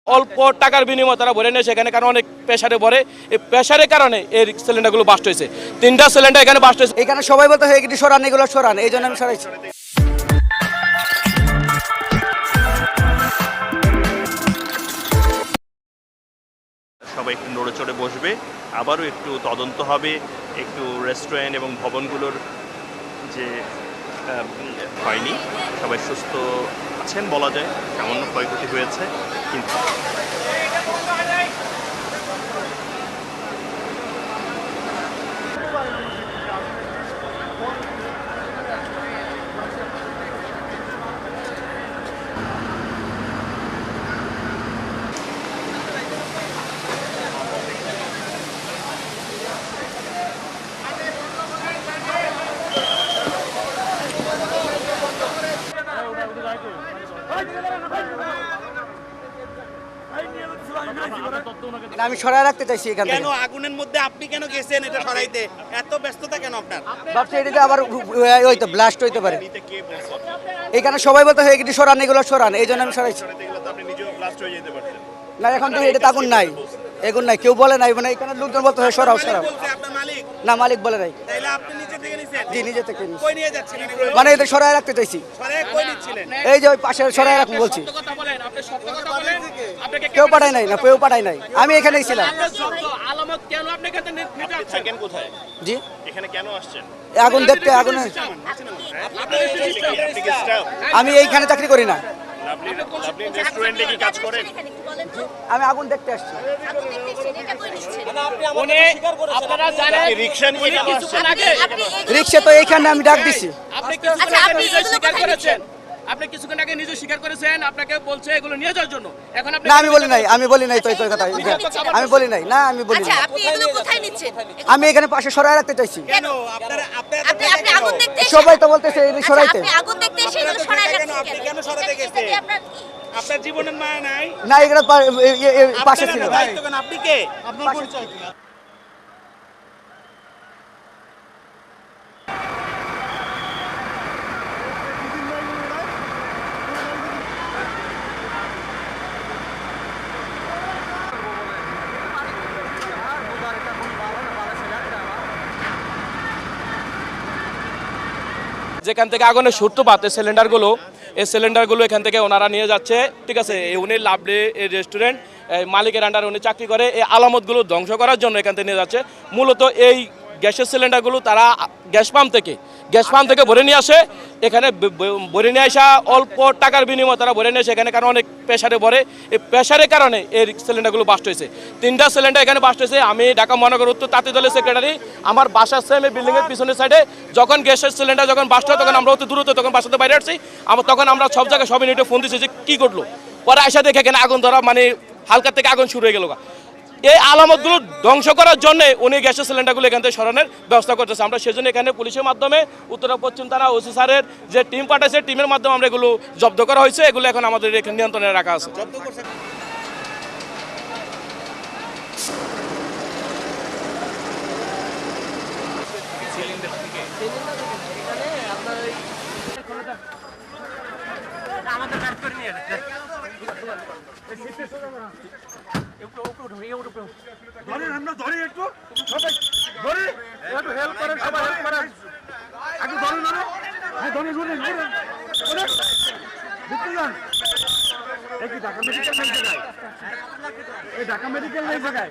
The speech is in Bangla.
অল্প টাকার বিনিময়ে তারা ভরে নিয়ে সেখানে কারণ অনেক প্রেসারে ভরে এই প্রেসারের কারণে এই সিলিন্ডারগুলো বাস্ট হয়েছে। 3টা সিলিন্ডার এখানে বাস্ট হয়েছে। এখানে সবাই বলতে হয় এগুলি সরান, এগুলো সরান, এই জন্য আমি সরাইছি। সবাই একটু নড়ে চড়ে বসবে, আবারও একটু তদন্ত হবে, একটু রেস্টুরেন্ট এবং ভবনগুলোর যে হয়নি, সবাই সুস্থ আছেন বলা যায়, সামান্য ক্ষয়ক্ষতি হয়েছে কিন্তু আমি সরাই রাখতে চাইছি এখান থেকে। কেন আগুনের মধ্যে আপনি কেন গেছেন এটা সরাইতে? এত ব্যস্ততা কেন আপনার? ভাবছি এটাতে আবার হইতো ব্লাস্ট হইতে পারে। নিতে কে বলছে? এখানে সবাই বলতে হয় এগুলি সরান, এগুলো সরান, এই জন্য আমি সরাইছি। সরাইতে গেলে তো আপনি নিজেও ব্লাস্ট হয়ে যেতে পারতেন। না এখন তো এটা আগুন নাই, এগুন নাই, কেউ বলে নাই, মানে এখানে লোকজন বলতে হয় সরাও সরাও। বলছে আপনার মালিক? না, মালিক বলে নাই। তাইলে আপনি নিচে থেকে নিছেন? জি, নিজে থেকে নিছি। কই নিয়ে যাচ্ছিলেন? মানে এটা সরাই রাখতে চাইছি। সরাই কই নিচ্ছিলেন? এই যে ওই পাশে সরাই রাখুন বলছি। সত্য কথা বলেন, আপনি সত্য কথা বলেন। আপনাকে কেউ পাঠায় নাই, না কেউ পাঠায় নাই, আমি এখানেই ছিলাম। আপনার সত্য আলামত কেন আপনি এখানে নিতে আসছেন? থাকেন কোথায়? জি, এখানে কেন আসছেন? আগুন দেখতে, আগুন। আপনি কি স্টাফ? আমি এইখানে চাকরি করি না, আপনি রেস্টুরেন্টে কি কাজ করেন? আমি আগুন দেখতে আসছি। উনি আপনারা জানেন আপনি রিকশা নিয়ে কেন আসছেন? কিছুক্ষণ আগে রিক্সা তো এইখানে আমি ডাক দিছি। আপনি কিছুক্ষণ আগে নিজে স্বীকার করেছেন। আপনি কিছুক্ষণ আগে নিজে স্বীকার করেছেন, আপনাকে বলছে এগুলো নিয়ে যাওয়ার জন্য। এখন আপনি না, আমি বলি নাই, আমি বলি নাই তো এই কথা, আমি বলি নাই, না আমি বলি আচ্ছা নাই। আপনি এগুলো কোথায় নিচ্ছেন? আমি এখানে পাশে সরাই রাখতে চাইছি। কেন আপনারা আপনি আপনি আগুন দেখতে এসে- সবাই তো বলতেছে এই আচ্ছা, সরাইতে। আপনি আগুন দেখতে এসে এগুলো সরায় কেন? রাখছেন আপনি কেন? কেন সরাতে এটা- গেছেন? এটা কি আপনার কি? আপনার জীবনের মায়া নাই? না, এগুলো পাশে ছিল। আপনার দায়িত্ব কেন? আপনি কে? আপনার পরিচয় কি? যেখান থেকে আগুনের সূত্রপাত এই সিলিন্ডারগুলো এখান থেকে ওনারা নিয়ে যাচ্ছে, ঠিক আছে। উনি লাভলি এই রেস্টুরেন্ট মালিকের আন্ডারে উনি চাকরি করে, এই আলামতগুলো ধ্বংস করার জন্য এখান থেকে নিয়ে যাচ্ছে। মূলত এই গ্যাসের সিলিন্ডারগুলো তারা গ্যাস পাম্প থেকে ভরে নিয়ে আসে, এখানে ভরে নিয়ে আসা অল্প টাকার বিনিময়ে তারা ভরে নিয়ে আসে এখানে কারণ অনেক প্রেসারে ভরে এই প্রেসারের কারণে এই সিলিন্ডারগুলো বাস্ট হয়েছে। 3টা সিলিন্ডার এখানে বাস্ট হয়েছে। আমি ঢাকা মহানগর উত্তর তাঁতি দলের সেক্রেটারি, আমার বাসার সেম এই বিল্ডিংয়ের পিছনের সাইডে যখন গ্যাসের সিলিন্ডার যখন বাস্ট হয় তখন আমরা অতি দ্রুত তখন বাসাতে বাইরে আসছি। তখন আমরা সব জায়গায় সব ইউনিটে ফোন দিচ্ছি যে কী ঘটলো। পরে আসা দেখে এখানে আগুন ধরা, মানে হালকা থেকে আগুন শুরু হয়ে গেল। এই আলামতগুলো ধ্বংস করার জন্য উনি গ্যাসের সিলিন্ডারগুলো এখান থেকে সরানোর ব্যবস্থা করতেছে। আমরা সেজন্য এখানে পুলিশের মাধ্যমে উত্তর পশ্চিম থানা ওসি স্যারের যে টিম পাঠাইছে, টিমের মাধ্যমে আমরা এগুলো জব্দ করা হয়েছে। এগুলো এখন আমাদের এখানে নিয়ন্ত্রণে রাখা আছে। জব্দ করছেন? ঢাকা মেডিকেল নেই জায়গায়